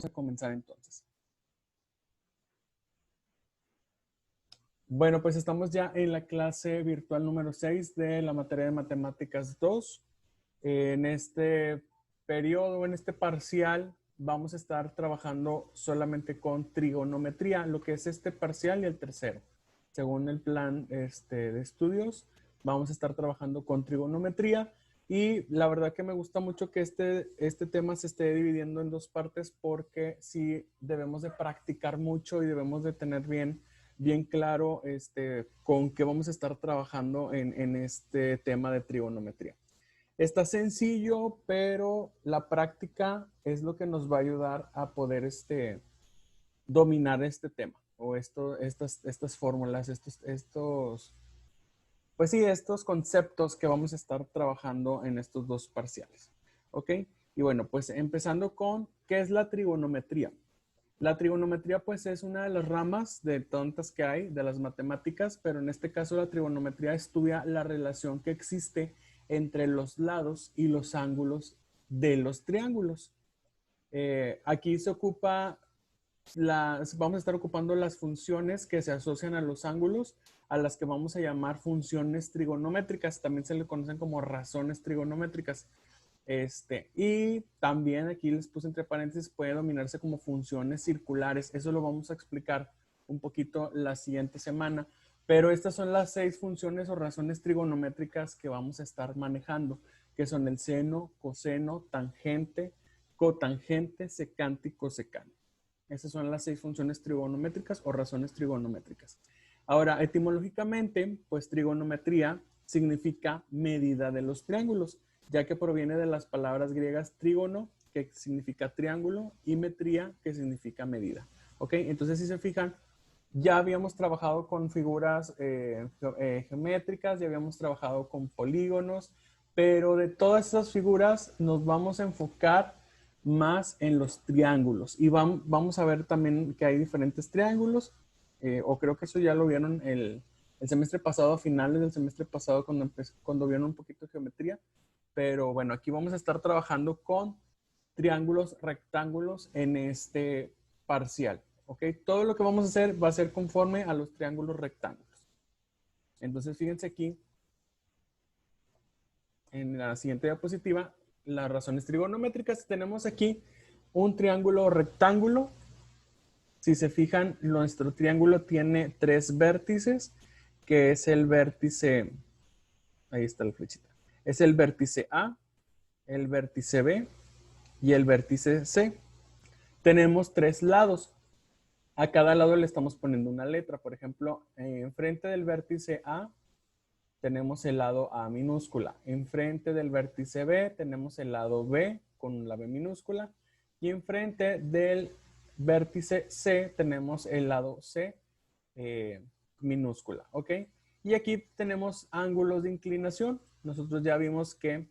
a comenzar entonces. Bueno, pues estamos ya en la clase virtual número 6 de la materia de Matemáticas 2. En este periodo, en este parcial, vamos a estar trabajando solamente con trigonometría, lo que es este parcial y el tercero. Según el plan de estudios, vamos a estar trabajando con trigonometría. Y la verdad que me gusta mucho que este tema se esté dividiendo en dos partes porque sí debemos de practicar mucho y debemos de tener bien claro con qué vamos a estar trabajando en este tema de trigonometría. Está sencillo, pero la práctica es lo que nos va a ayudar a poder dominar este tema o estas fórmulas, pues sí, estos conceptos que vamos a estar trabajando en estos dos parciales. ¿Ok? Y bueno, pues empezando con, ¿qué es la trigonometría? La trigonometría pues es una de las ramas de tantas que hay de las matemáticas, pero en este caso la trigonometría estudia la relación que existe entre los lados y los ángulos de los triángulos. Aquí se ocupa, vamos a estar ocupando las funciones que se asocian a los ángulos, a las que vamos a llamar funciones trigonométricas. También se le conocen como razones trigonométricas. Y también aquí les puse entre paréntesis, puede dominarse como funciones circulares. Eso lo vamos a explicar un poquito la siguiente semana. Pero estas son las 6 funciones o razones trigonométricas que vamos a estar manejando, que son el seno, coseno, tangente, cotangente, secante y cosecante. Esas son las 6 funciones trigonométricas o razones trigonométricas. Ahora, etimológicamente, pues trigonometría significa medida de los triángulos, ya que proviene de las palabras griegas trígono, que significa triángulo, y metría, que significa medida. ¿Ok? Entonces, si se fijan, ya habíamos trabajado con figuras geométricas, ya habíamos trabajado con polígonos, pero de todas esas figuras nos vamos a enfocar más en los triángulos. Y vamos a ver también que hay diferentes triángulos, o creo que eso ya lo vieron el semestre pasado, a finales del semestre pasado, cuando vieron un poquito de geometría. Pero bueno, aquí vamos a estar trabajando con triángulos rectángulos en este parcial. ¿Ok? Todo lo que vamos a hacer va a ser conforme a los triángulos rectángulos. Entonces, fíjense aquí, en la siguiente diapositiva, las razones trigonométricas. Tenemos aquí un triángulo rectángulo. Si se fijan, nuestro triángulo tiene 3 vértices, que es el vértice, ahí está la flechita, es el vértice A, el vértice B y el vértice C. Tenemos 3 lados. A cada lado le estamos poniendo una letra. Por ejemplo, enfrente del vértice A tenemos el lado A minúscula. Enfrente del vértice B tenemos el lado B con la B minúscula. Y enfrente del vértice C tenemos el lado C minúscula. ¿Ok? Y aquí tenemos ángulos de inclinación. Nosotros ya vimos que,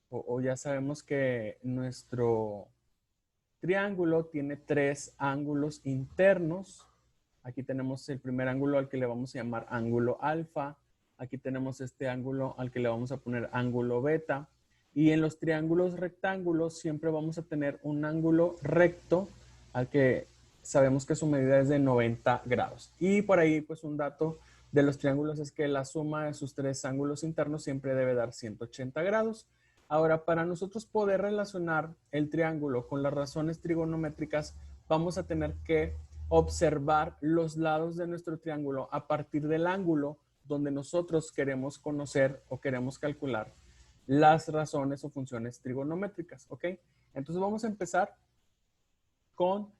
o ya sabemos que nuestro triángulo tiene 3 ángulos internos. Aquí tenemos el primer ángulo al que le vamos a llamar ángulo alfa. Aquí tenemos este ángulo al que le vamos a poner ángulo beta. Y en los triángulos rectángulos siempre vamos a tener un ángulo recto al que sabemos que su medida es de 90 grados. Y por ahí, pues un dato de los triángulos es que la suma de sus 3 ángulos internos siempre debe dar 180 grados. Ahora, para nosotros poder relacionar el triángulo con las razones trigonométricas, vamos a tener que observar los lados de nuestro triángulo a partir del ángulo donde nosotros queremos conocer o queremos calcular las razones o funciones trigonométricas, ¿ok? Entonces vamos a empezar con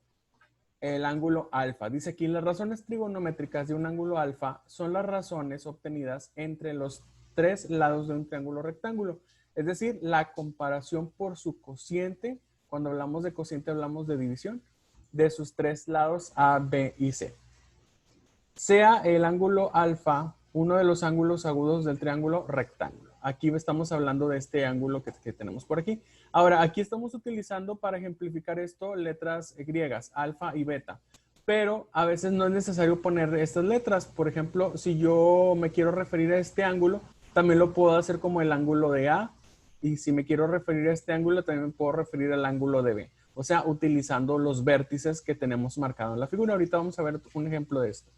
el ángulo alfa. Dice aquí, las razones trigonométricas de un ángulo alfa son las razones obtenidas entre los 3 lados de un triángulo rectángulo. Es decir, la comparación por su cociente. Cuando hablamos de cociente hablamos de división de sus 3 lados A, B y C. Sea el ángulo alfa uno de los ángulos agudos del triángulo rectángulo. Aquí estamos hablando de este ángulo que tenemos por aquí. Ahora, aquí estamos utilizando para ejemplificar esto letras griegas, alfa y beta. Pero a veces no es necesario poner estas letras. Por ejemplo, si yo me quiero referir a este ángulo, también lo puedo hacer como el ángulo de A. Y si me quiero referir a este ángulo, también me puedo referir al ángulo de B. O sea, utilizando los vértices que tenemos marcados en la figura. Ahorita vamos a ver un ejemplo de esto.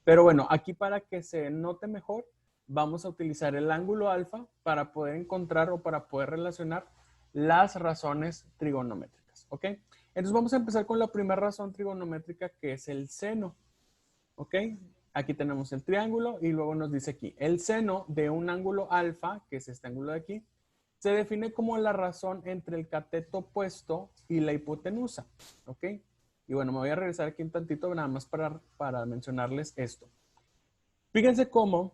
Pero bueno, aquí para que se note mejor, vamos a utilizar el ángulo alfa para poder encontrar o para poder relacionar las razones trigonométricas, ¿ok? Entonces vamos a empezar con la primera razón trigonométrica, que es el seno, ¿ok? Aquí tenemos el triángulo y luego nos dice aquí, el seno de un ángulo alfa, que es este ángulo de aquí, se define como la razón entre el cateto opuesto y la hipotenusa, ¿ok? Y bueno, me voy a regresar aquí un tantito nada más para mencionarles esto. Fíjense cómo,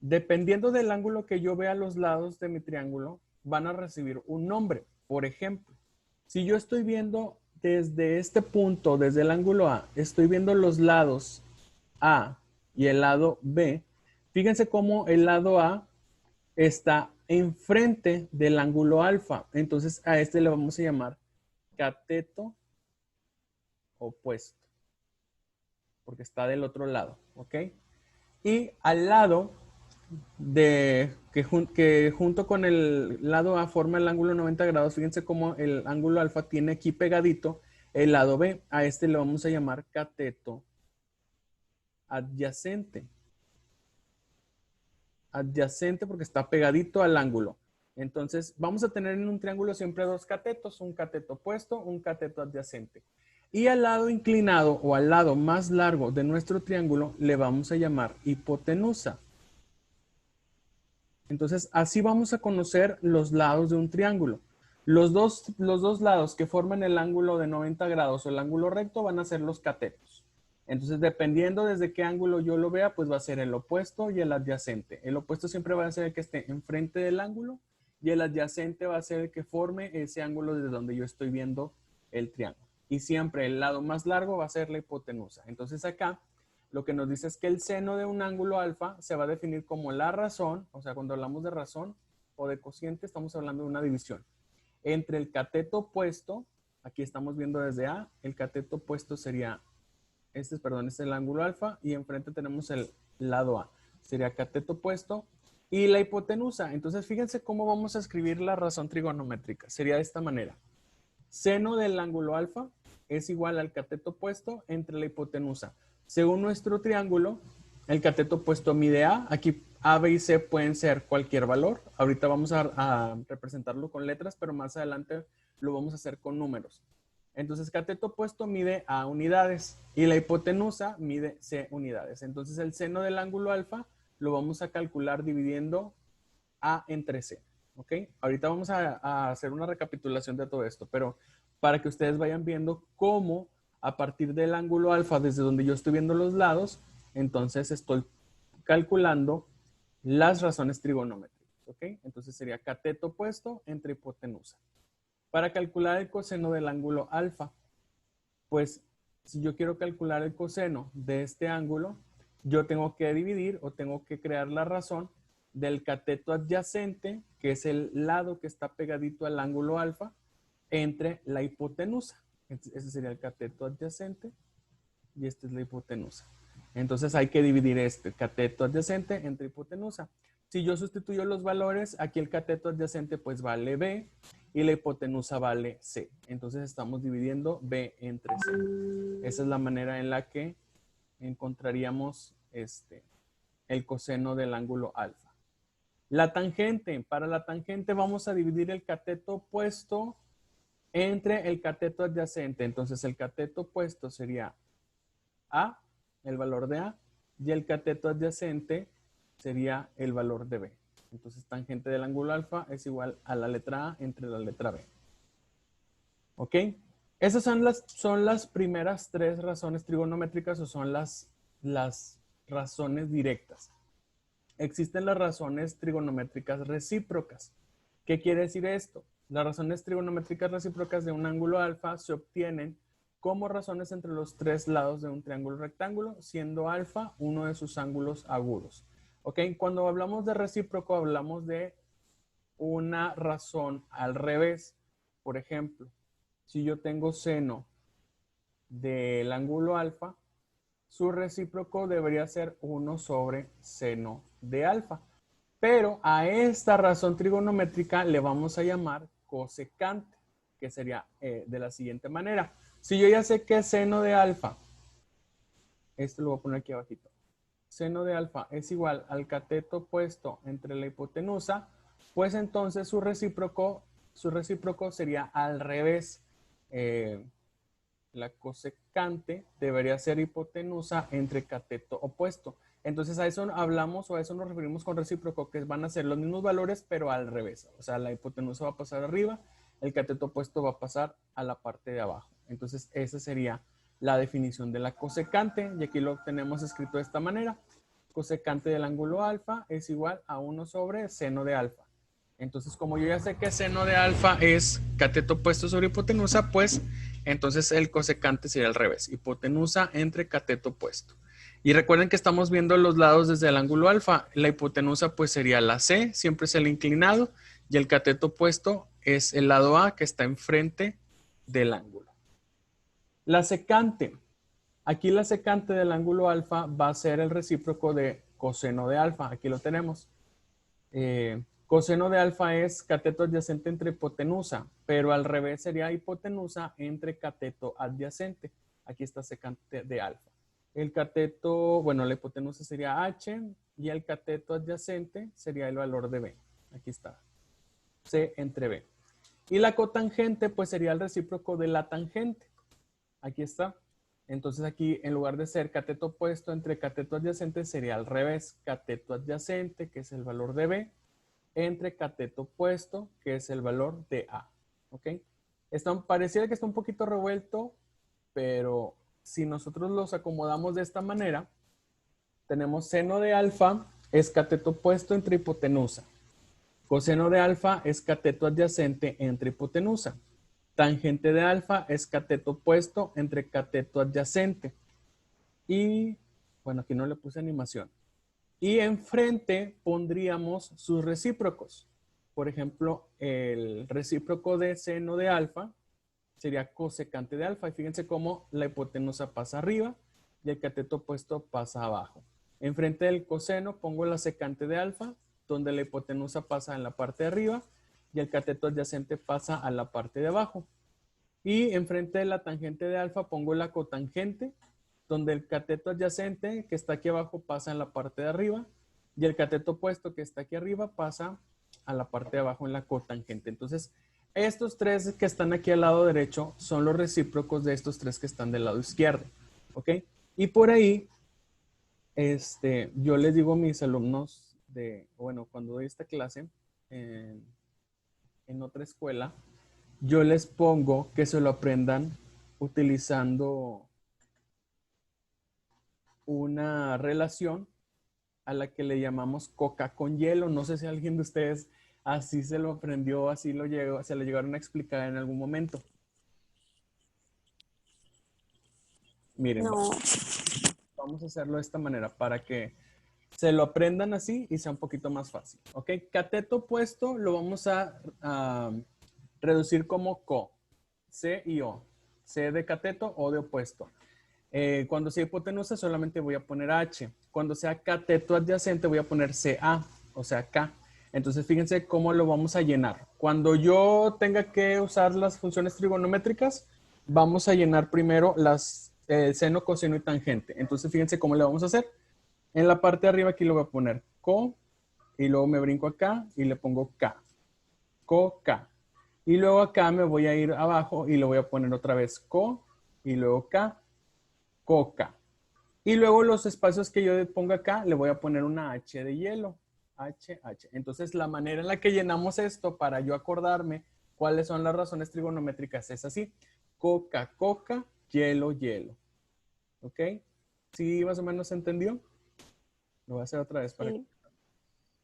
dependiendo del ángulo que yo vea a los lados de mi triángulo, van a recibir un nombre. Por ejemplo, si yo estoy viendo desde este punto, desde el ángulo A, estoy viendo los lados A y el lado B, fíjense cómo el lado A está enfrente del ángulo alfa. Entonces a este le vamos a llamar cateto opuesto, porque está del otro lado, ¿ok? Y al lado que junto con el lado A forma el ángulo 90 grados, fíjense cómo el ángulo alfa tiene aquí pegadito el lado B. A este le vamos a llamar cateto adyacente. Adyacente porque está pegadito al ángulo. Entonces, vamos a tener en un triángulo siempre dos catetos, un cateto opuesto, un cateto adyacente. Y al lado inclinado o al lado más largo de nuestro triángulo le vamos a llamar hipotenusa. Entonces, así vamos a conocer los lados de un triángulo. Los dos lados que forman el ángulo de 90 grados o el ángulo recto van a ser los catetos. Entonces, dependiendo desde qué ángulo yo lo vea, pues va a ser el opuesto y el adyacente. El opuesto siempre va a ser el que esté enfrente del ángulo y el adyacente va a ser el que forme ese ángulo desde donde yo estoy viendo el triángulo. Y siempre el lado más largo va a ser la hipotenusa. Entonces acá lo que nos dice es que el seno de un ángulo alfa se va a definir como la razón, o sea, cuando hablamos de razón o de cociente, estamos hablando de una división entre el cateto opuesto, aquí estamos viendo desde A, el cateto opuesto sería, este es el ángulo alfa, y enfrente tenemos el lado A, sería cateto opuesto, y la hipotenusa. Entonces, fíjense cómo vamos a escribir la razón trigonométrica. Sería de esta manera. Seno del ángulo alfa es igual al cateto opuesto entre la hipotenusa. Según nuestro triángulo, el cateto opuesto mide A. Aquí A, B y C pueden ser cualquier valor. Ahorita vamos a representarlo con letras, pero más adelante lo vamos a hacer con números. Entonces, cateto opuesto mide A unidades y la hipotenusa mide C unidades. Entonces, el seno del ángulo alfa lo vamos a calcular dividiendo A entre C. ¿Ok? Ahorita vamos a hacer una recapitulación de todo esto, pero para que ustedes vayan viendo cómo a partir del ángulo alfa, desde donde yo estoy viendo los lados, entonces estoy calculando las razones trigonométricas. ¿Ok? Entonces sería cateto opuesto entre hipotenusa. Para calcular el coseno del ángulo alfa, pues si yo quiero calcular el coseno de este ángulo, yo tengo que dividir o tengo que crear la razón del cateto adyacente, que es el lado que está pegadito al ángulo alfa, entre la hipotenusa. Ese sería el cateto adyacente y esta es la hipotenusa. Entonces hay que dividir este cateto adyacente entre hipotenusa. Si yo sustituyo los valores, aquí el cateto adyacente pues vale B y la hipotenusa vale C. Entonces estamos dividiendo B entre C. Esa es la manera en la que encontraríamos el coseno del ángulo alfa. La tangente, para la tangente vamos a dividir el cateto opuesto entre el cateto adyacente. Entonces el cateto opuesto sería A, el valor de A, y el cateto adyacente sería el valor de B. Entonces tangente del ángulo alfa es igual a la letra A entre la letra B. ¿Ok? Esas son las primeras tres razones trigonométricas o son las razones directas. Existen las razones trigonométricas recíprocas. ¿Qué quiere decir esto? Las razones trigonométricas recíprocas de un ángulo alfa se obtienen como razones entre los tres lados de un triángulo rectángulo, siendo alfa uno de sus ángulos agudos. ¿Ok? Cuando hablamos de recíproco, hablamos de una razón al revés. Por ejemplo, si yo tengo seno del ángulo alfa, su recíproco debería ser 1 sobre seno de alfa. Pero a esta razón trigonométrica le vamos a llamar cosecante. que sería de la siguiente manera. Si yo ya sé que seno de alfa, esto lo voy a poner aquí abajito, seno de alfa es igual al cateto opuesto entre la hipotenusa, pues entonces su recíproco sería al revés. La cosecante debería ser hipotenusa entre cateto opuesto. Entonces a eso hablamos o a eso nos referimos con recíproco, que van a ser los mismos valores, pero al revés. O sea, la hipotenusa va a pasar arriba, el cateto opuesto va a pasar a la parte de abajo. Entonces esa sería la definición de la cosecante, y aquí lo tenemos escrito de esta manera. Cosecante del ángulo alfa es igual a 1 sobre seno de alfa. Entonces, como yo ya sé que seno de alfa es cateto opuesto sobre hipotenusa, pues entonces el cosecante sería al revés. Hipotenusa entre cateto opuesto. Y recuerden que estamos viendo los lados desde el ángulo alfa. La hipotenusa pues sería la C, siempre es el inclinado, y el cateto opuesto es el lado A que está enfrente del ángulo. La secante. Aquí la secante del ángulo alfa va a ser el recíproco de coseno de alfa. Aquí lo tenemos. Coseno de alfa es cateto adyacente entre hipotenusa, pero al revés sería hipotenusa entre cateto adyacente. Aquí está secante de alfa. El cateto, bueno, la hipotenusa sería H y el cateto adyacente sería el valor de B. Aquí está. C entre B. Y la cotangente, pues sería el recíproco de la tangente. Aquí está. Entonces aquí, en lugar de ser cateto opuesto entre cateto adyacente, sería al revés. Cateto adyacente, que es el valor de B, entre cateto opuesto, que es el valor de A. ¿Ok? Pareciera que está un poquito revuelto, pero si nosotros los acomodamos de esta manera, tenemos seno de alfa es cateto opuesto entre hipotenusa. Coseno de alfa es cateto adyacente entre hipotenusa. Tangente de alfa es cateto opuesto entre cateto adyacente. Y, bueno, aquí no le puse animación. Y enfrente pondríamos sus recíprocos. Por ejemplo, el recíproco de seno de alfa sería cosecante de alfa. Y fíjense cómo la hipotenusa pasa arriba y el cateto opuesto pasa abajo. Enfrente del coseno pongo la secante de alfa, donde la hipotenusa pasa en la parte de arriba y el cateto adyacente pasa a la parte de abajo. Y enfrente de la tangente de alfa pongo la cotangente, donde el cateto adyacente que está aquí abajo pasa en la parte de arriba y el cateto opuesto que está aquí arriba pasa a la parte de abajo en la cotangente. Entonces, estos tres que están aquí al lado derecho son los recíprocos de estos tres que están del lado izquierdo. ¿Ok? Y por ahí, yo les digo a mis alumnos cuando doy esta clase en otra escuela, yo les pongo que se lo aprendan utilizando una relación a la que le llamamos coca con hielo. No sé si alguien de ustedes así se lo aprendió, se lo llegaron a explicar en algún momento. Miren, No. vamos a hacerlo de esta manera para que se lo aprendan así y sea un poquito más fácil. ¿Ok? Cateto opuesto lo vamos a reducir como co. C y O. C de cateto, O de opuesto. Cuando sea hipotenusa solamente voy a poner H. Cuando sea cateto adyacente voy a poner CA, o sea K. Entonces fíjense cómo lo vamos a llenar. Cuando yo tenga que usar las funciones trigonométricas, vamos a llenar primero las seno, coseno y tangente. Entonces fíjense cómo le vamos a hacer. En la parte de arriba aquí lo voy a poner co y luego me brinco acá y le pongo K. Co, K. Y luego acá me voy a ir abajo y le voy a poner otra vez co y luego K. Coca. Y luego los espacios que yo pongo acá, le voy a poner una H de hielo. H, H. Entonces, la manera en la que llenamos esto para yo acordarme cuáles son las razones trigonométricas es así. Coca, coca, hielo, hielo. ¿Ok? ¿Sí más o menos se entendió? Lo voy a hacer otra vez para Sí,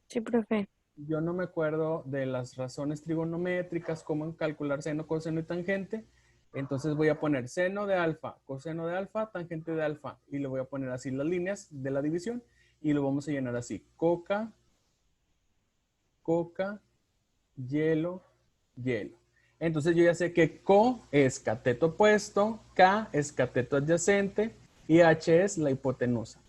sí, profe. Yo no me acuerdo de las razones trigonométricas, cómo calcular seno, coseno y tangente. Entonces voy a poner seno de alfa, coseno de alfa, tangente de alfa. Y le voy a poner así las líneas de la división. Y lo vamos a llenar así. Coca, coca, hielo, hielo. Entonces yo ya sé que co es cateto opuesto, k es cateto adyacente y h es la hipotenusa.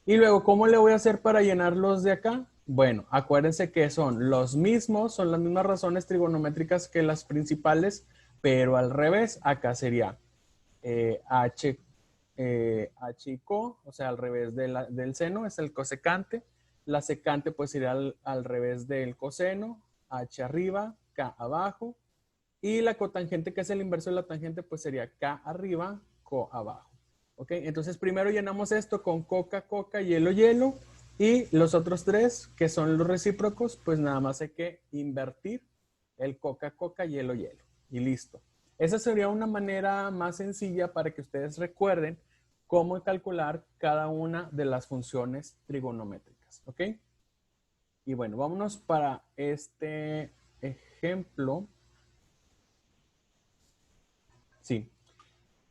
Y luego, ¿cómo le voy a hacer para llenarlos de acá? Bueno, acuérdense que son los mismos, son las mismas razones trigonométricas que las principales, pero al revés, acá sería h, h y co, o sea, al revés del seno es el cosecante. La secante pues sería al revés del coseno, h arriba, k abajo. Y la cotangente, que es el inverso de la tangente, pues sería k arriba, co abajo. ¿Ok? Entonces primero llenamos esto con coca, coca, hielo, hielo. Y los otros tres, que son los recíprocos, pues nada más hay que invertir el coca, coca, hielo, hielo. Y listo. Esa sería una manera más sencilla para que ustedes recuerden cómo calcular cada una de las funciones trigonométricas. ¿Ok? Y bueno, vámonos para este ejemplo. Sí.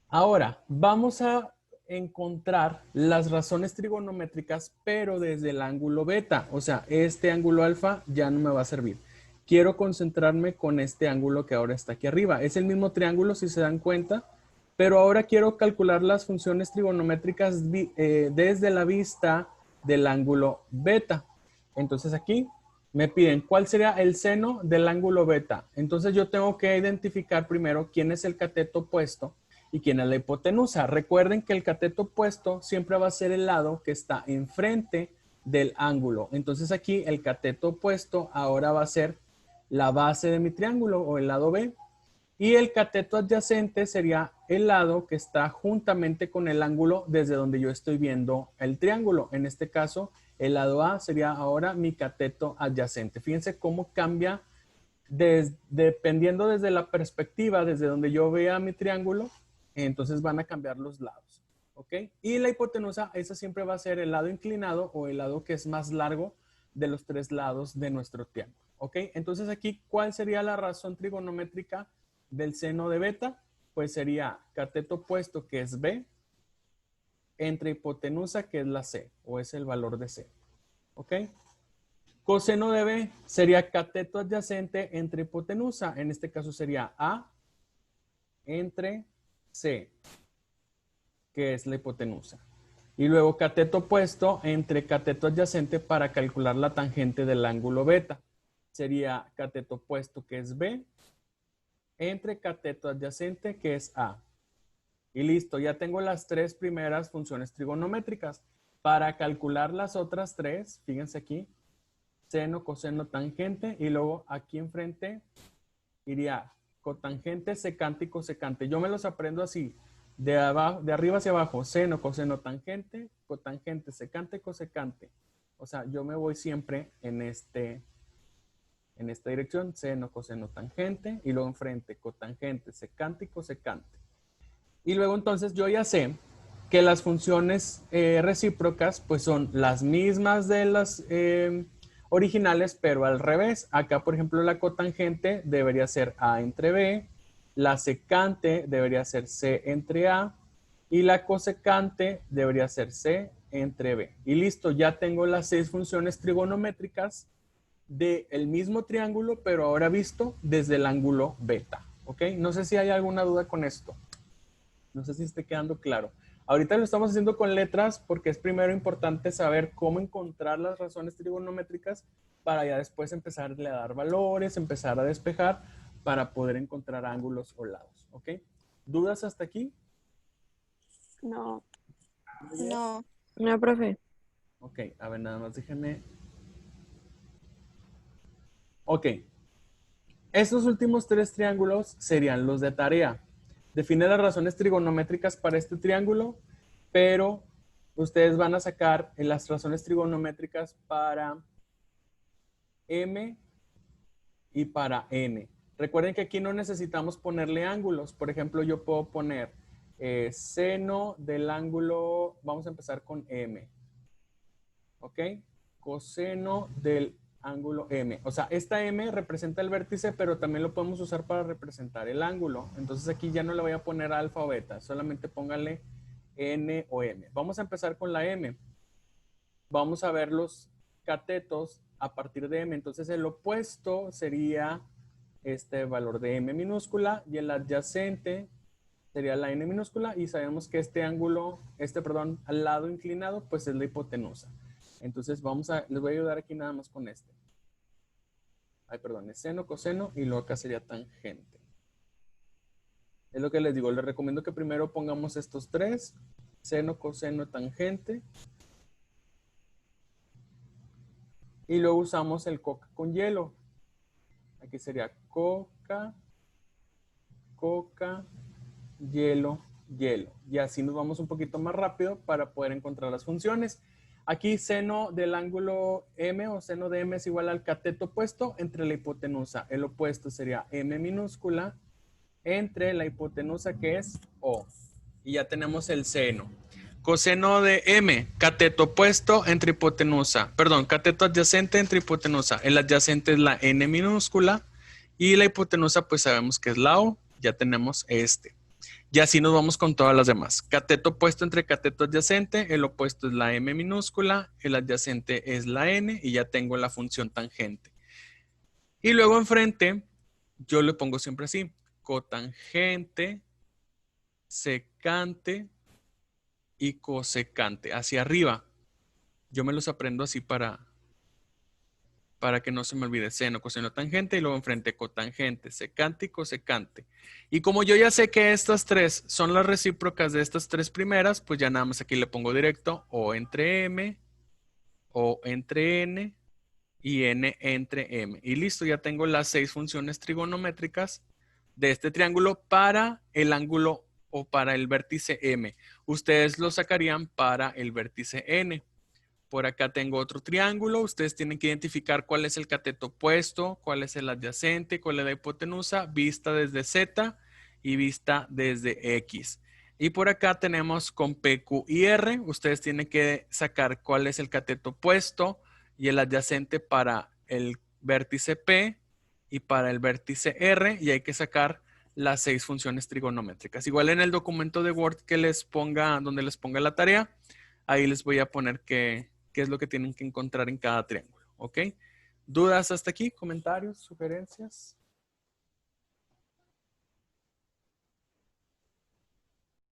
Ahora, vamos a encontrar las razones trigonométricas, pero desde el ángulo beta. O sea, este ángulo alfa ya no me va a servir. Quiero concentrarme con este ángulo que ahora está aquí arriba. Es el mismo triángulo, si se dan cuenta, pero ahora quiero calcular las funciones trigonométricas desde la vista del ángulo beta. Entonces aquí me piden cuál sería el seno del ángulo beta. Entonces yo tengo que identificar primero quién es el cateto opuesto y quién es la hipotenusa. Recuerden que el cateto opuesto siempre va a ser el lado que está enfrente del ángulo. Entonces aquí el cateto opuesto ahora va a ser la base de mi triángulo o el lado B. Y el cateto adyacente sería el lado que está juntamente con el ángulo desde donde yo estoy viendo el triángulo. En este caso, el lado A sería ahora mi cateto adyacente. Fíjense cómo cambia dependiendo desde la perspectiva, desde donde yo vea mi triángulo, entonces van a cambiar los lados. ¿Ok? Y la hipotenusa, esa siempre va a ser el lado inclinado o el lado que es más largo de los tres lados de nuestro triángulo. ¿Ok? Entonces aquí, ¿cuál sería la razón trigonométrica del seno de beta? Pues sería cateto opuesto, que es B, entre hipotenusa, que es la C, o es el valor de C. ¿Ok? Coseno de B sería cateto adyacente entre hipotenusa. En este caso sería A entre C, que es la hipotenusa. Y luego cateto opuesto entre cateto adyacente para calcular la tangente del ángulo beta. Sería cateto opuesto, que es B, entre cateto adyacente, que es A. Y listo, ya tengo las tres primeras funciones trigonométricas. Para calcular las otras tres, fíjense aquí, seno, coseno, tangente, y luego aquí enfrente iría cotangente, secante y cosecante. Yo me los aprendo así, de arriba hacia abajo, seno, coseno, tangente, cotangente, secante, cosecante. O sea, yo me voy siempre en esta dirección, seno, coseno, tangente, y luego enfrente, cotangente, secante y cosecante. Y luego entonces yo ya sé que las funciones recíprocas pues son las mismas de las originales, pero al revés. Acá, por ejemplo, la cotangente debería ser A entre B, la secante debería ser C entre A y la cosecante debería ser C entre B. Y listo, ya tengo las 6 funciones trigonométricas del mismo triángulo, pero ahora visto desde el ángulo beta. ¿Ok? No sé si hay alguna duda con esto. No sé si esté quedando claro. Ahorita lo estamos haciendo con letras porque es primero importante saber cómo encontrar las razones trigonométricas para ya después empezarle a dar valores, empezar a despejar para poder encontrar ángulos o lados. ¿Ok? ¿Dudas hasta aquí? No. No. No, profe. Ok, a ver, nada más déjenme. Ok, estos últimos tres triángulos serían los de tarea. Define las razones trigonométricas para este triángulo, pero ustedes van a sacar las razones trigonométricas para M y para N. Recuerden que aquí no necesitamos ponerle ángulos. Por ejemplo, yo puedo poner seno del ángulo, vamos a empezar con M. ¿Ok? Coseno del ángulo M. O sea, esta M representa el vértice, pero también lo podemos usar para representar el ángulo. Entonces aquí ya no le voy a poner alfa o beta, solamente póngale N o M. Vamos a empezar con la M. Vamos a ver los catetos a partir de M. Entonces el opuesto sería este valor de M minúscula y el adyacente sería la N minúscula y sabemos que este ángulo, perdón, al lado inclinado, pues es la hipotenusa. Entonces les voy a ayudar aquí nada más con este. Ay, perdón, es seno, coseno y luego acá sería tangente. Es lo que les digo, les recomiendo que primero pongamos estos tres, seno, coseno, tangente. Y luego usamos el coca con hielo. Aquí sería coca, coca, hielo, hielo. Y así nos vamos un poquito más rápido para poder encontrar las funciones. Aquí seno del ángulo M o seno de M es igual al cateto opuesto entre la hipotenusa. El opuesto sería M minúscula entre la hipotenusa que es O. Y ya tenemos el seno. Coseno de M, cateto opuesto entre hipotenusa. Perdón, cateto adyacente entre hipotenusa. El adyacente es la N minúscula y la hipotenusa pues sabemos que es la O. Ya tenemos este. Y así nos vamos con todas las demás. Cateto opuesto entre cateto adyacente. El opuesto es la M minúscula. El adyacente es la N y ya tengo la función tangente. Y luego enfrente yo le pongo siempre así. Cotangente, secante y cosecante, hacia arriba. Yo me los aprendo así para que no se me olvide. Seno, coseno, tangente y luego enfrente cotangente, secante y cosecante. Y como yo ya sé que estas tres son las recíprocas de estas tres primeras, pues ya nada más aquí le pongo directo O entre M, O entre N y N entre M. Y listo, ya tengo las 6 funciones trigonométricas de este triángulo para el ángulo o para el vértice M. Ustedes lo sacarían para el vértice N. Por acá tengo otro triángulo. Ustedes tienen que identificar cuál es el cateto opuesto, cuál es el adyacente, cuál es la hipotenusa, vista desde Z y vista desde X. Y por acá tenemos con P, Q y R. Ustedes tienen que sacar cuál es el cateto opuesto y el adyacente para el vértice P y para el vértice R. Y hay que sacar las 6 funciones trigonométricas. Igual en el documento de Word que les ponga, donde les ponga la tarea, ahí les voy a poner qué es lo que tienen que encontrar en cada triángulo. ¿Ok? ¿Dudas hasta aquí? ¿Comentarios? ¿Sugerencias?